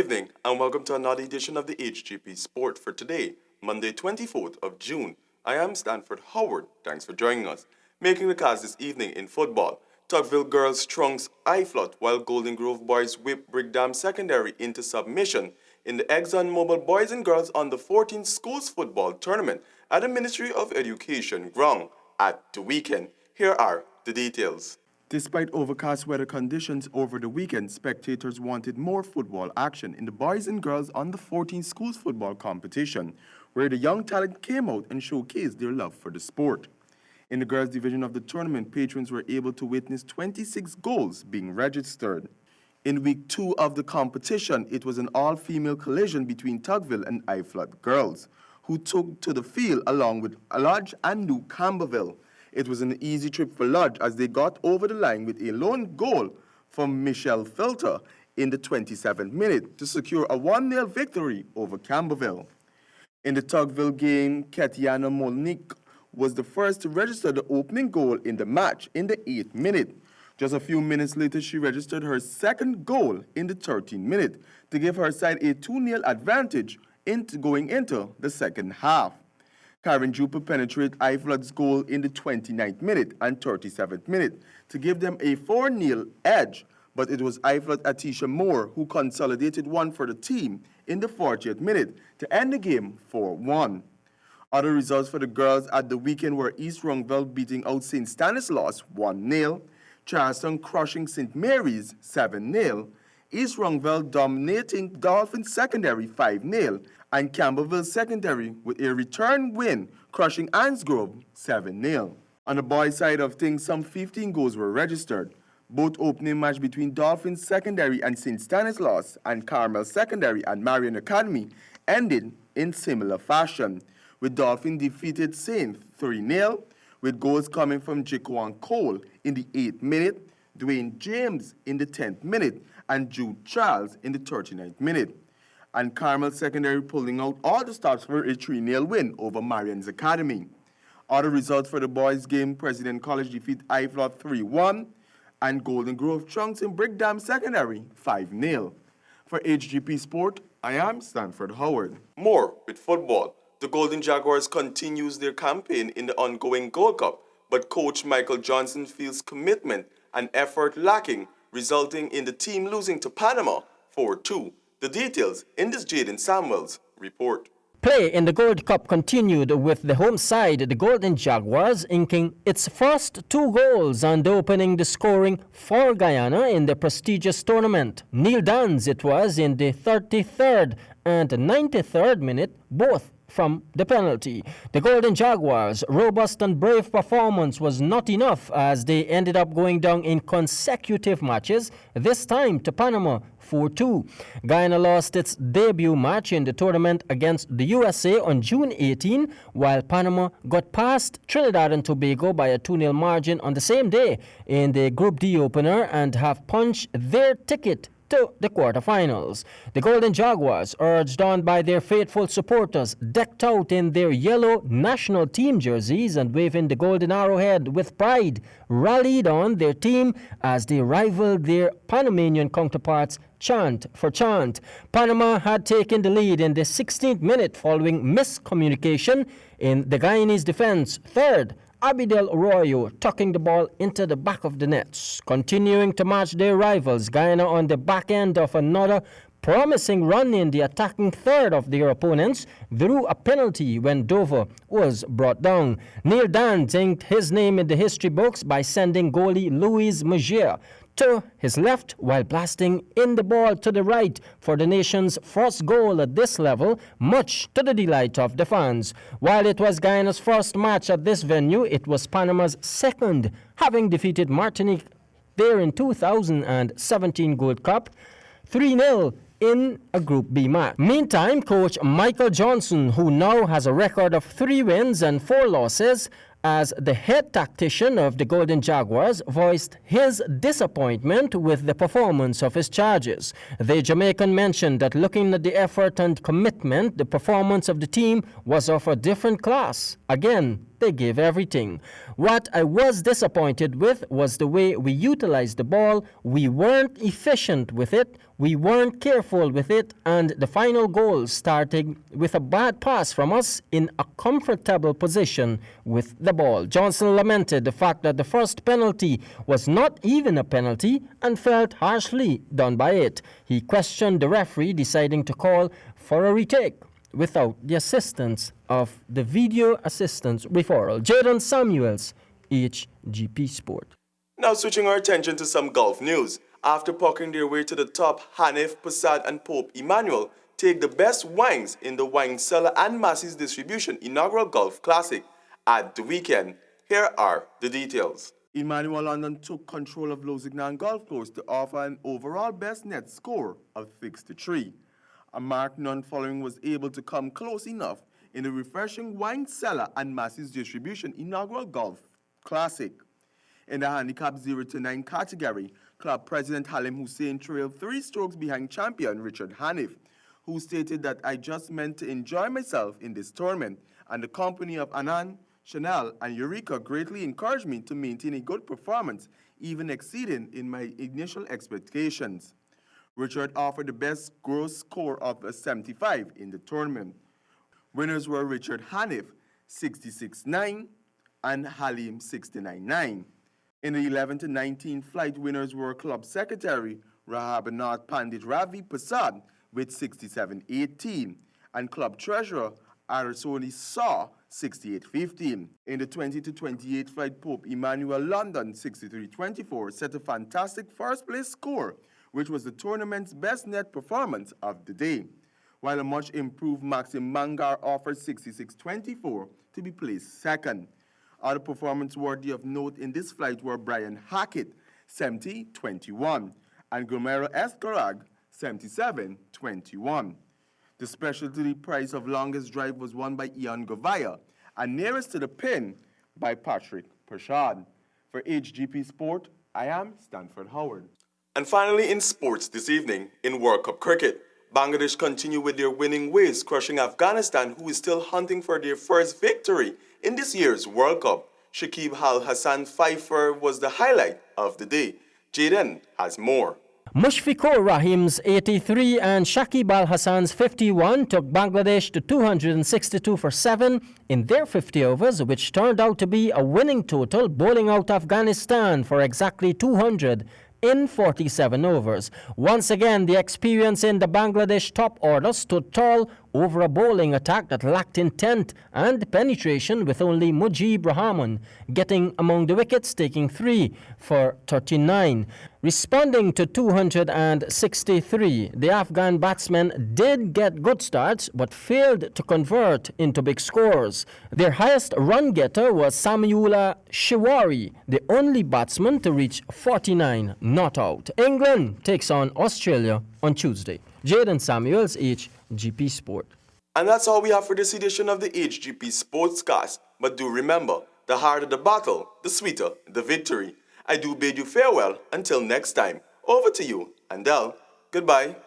evening and welcome to another edition of the HGP Sport for today, Monday 24th of June. I am Stanford Howard. Thanks for joining us. Making the cast this evening in football, Tugville girls trunks IFLOT while Golden Grove boys whip Brigham Secondary into submission in the ExxonMobil Boys and Girls Under 14 Schools Football Tournament at the Ministry of Education ground at the weekend. Here are the details. Despite overcast weather conditions over the weekend, spectators wanted more football action in the Boys and Girls Under 14 Schools Football Competition, where the young talent came out and showcased their love for the sport. In the girls' division of the tournament, patrons were able to witness 26 goals being registered. In week 2 of the competition, it was an all-female collision between Tugville and IFLOT girls, who took to the field along with Lodge and New Camberville. It was an easy trip for Lodge as they got over the line with a lone goal from Michelle Filter in the 27th minute to secure a 1-0 victory over Camberville. In the Tugville game, Katiana Molnik was the first to register the opening goal in the match in the 8th minute. Just a few minutes later, she registered her second goal in the 13th minute to give her side a 2-0 advantage going into the second half. Karen Juper penetrated IFLOT's goal in the 29th minute and 37th minute to give them a 4-0 edge, but it was IFLOT Atisha Moore who consolidated one for the team in the 40th minute to end the game 4-1. Other results for the girls at the weekend were East Rungville beating out St. Stanislaus 1-0, Charleston crushing St. Mary's 7-0, East Rungville dominating Dolphin Secondary 5-0, and Camberville Secondary with a return win crushing Ansgrove 7-0. On the boys' side of things, some 15 goals were registered. Both opening match between Dolphin Secondary and St. Stanislaus and Carmel Secondary and Marion Academy ended in similar fashion, with Dolphin defeated Saint 3-0, with goals coming from Jaquan Cole in the 8th minute, Dwayne James in the 10th minute, and Jude Charles in the 39th minute. And Carmel Secondary pulling out all the stops for a 3-0 win over Marion's Academy. Other results for the boys' game, President College defeat IFLOT 3-1, and Golden Grove trunks in Brigham Secondary 5-0. For HGP Sport, I am Stanford Howard. More with football. The Golden Jaguars continues their campaign in the ongoing Gold Cup, but coach Michael Johnson feels commitment and effort lacking, resulting in the team losing to Panama 4-2. The details in this Jaden Samuels report. Play in the Gold Cup continued with the home side, the Golden Jaguars, inking its first 2 goals and opening the scoring for Guyana in the prestigious tournament. Neil Dans it was in the 33rd and 93rd minute, both from the penalty. The Golden Jaguars' robust and brave performance was not enough as they ended up going down in consecutive matches, this time to Panama 4-2. Guyana lost its debut match in the tournament against the USA on June 18, while Panama got past Trinidad and Tobago by a 2-0 margin on the same day in the Group D opener and have punched their ticket to the quarterfinals. The Golden Jaguars, urged on by their faithful supporters, decked out in their yellow national team jerseys and waving the golden arrowhead with pride, rallied on their team as they rivaled their Panamanian counterparts chant for chant. Panama had taken the lead in the 16th minute following miscommunication in the Guyanese defense. Third, Abidel Arroyo tucking the ball into the back of the nets. Continuing to match their rivals, Guyana on the back end of another promising run in the attacking third of their opponents drew a penalty when Dover was brought down. Neil Dan inked his name in the history books by sending goalie Louis Magier to his left while blasting in the ball to the right for the nation's first goal at this level, much to the delight of the fans. While it was Guyana's first match at this venue, it was Panama's second, having defeated Martinique there in 2017 Gold Cup 3-0 in a Group B match. Meantime, coach Michael Johnson, who now has a record of 3 wins and 4 losses, as the head tactician of the Golden Jaguars, voiced his disappointment with the performance of his charges. The Jamaican mentioned that looking at the effort and commitment, the performance of the team was of a different class. Again, they gave everything. What I was disappointed with was the way we utilized the ball. We weren't efficient with it, we weren't careful with it, and the final goal started with a bad pass from us in a comfortable position with the ball. Johnson lamented the fact that the first penalty was not even a penalty and felt harshly done by it. He questioned the referee deciding to call for a retake without the assistance of the video assistance referral. Jaden Samuels, HGP Sport. Now switching our attention to some golf news. After poking their way to the top, Hanif, Passad and Pope Emmanuel take the best wines in the Wine Cellar and Massey's Distribution inaugural Golf Classic at the weekend. Here are the details. Emmanuel London took control of Lusignan Golf Course to offer an overall best net score of 63. A mark none following was able to come close enough in the refreshing Wine Cellar and Massey's Distribution inaugural Golf Classic. In the handicap 0 to 9 category, club president Halim Hussein trailed 3 strokes behind champion Richard Hanif, who stated that I just meant to enjoy myself in this tournament, and the company of Anand, Chanel, and Eureka greatly encouraged me to maintain a good performance, even exceeding in my initial expectations. Richard offered the best gross score of a 75 in the tournament. Winners were Richard Hanif, 66.9, and Halim, 69.9. In the 11 to 19 flight, winners were club secretary Rahabanath Pandit Ravi Prasad with 67.18 and club treasurer Arisoni Saw 68.15. In the 20 to 28 flight, Pope Emmanuel London 63.24 set a fantastic first place score, which was the tournament's best net performance of the day, while a much improved Maxim Mangar offered 66.24 to be placed second. Other performance worthy of note in this flight were Brian Hackett, 70.21, and Gomero Escarag, 77.21. The specialty prize of longest drive was won by Ian Govaya, and nearest to the pin by Patrick Prashad. For HGP Sport, I am Stanford Howard. And finally in sports this evening, in World Cup cricket, Bangladesh continue with their winning ways, crushing Afghanistan, who is still hunting for their first victory in this year's World Cup. Shakib Al Hassan Pfeiffer was the highlight of the day. Jaden has more. Mushfiqur Rahim's 83 and Shakib Al Hassan's 51 took Bangladesh to 262 for 7 in their 50 overs, which turned out to be a winning total, bowling out Afghanistan for exactly 200 in 47 overs. Once again, the experience in the Bangladesh top order stood tall over a bowling attack that lacked intent and penetration, with only Mujib Rahman getting among the wickets, taking 3 for 39. Responding to 263, the Afghan batsmen did get good starts but failed to convert into big scores. Their highest run getter was Samiullah Shiwari, the only batsman to reach 49 not out. England takes on Australia on Tuesday. Jaden Samuels, HGP Sport. And that's all we have for this edition of the HGP Sportscast. But do remember, the harder the battle, the sweeter the victory. I do bid you farewell until next time. Over to you, Andel. Goodbye.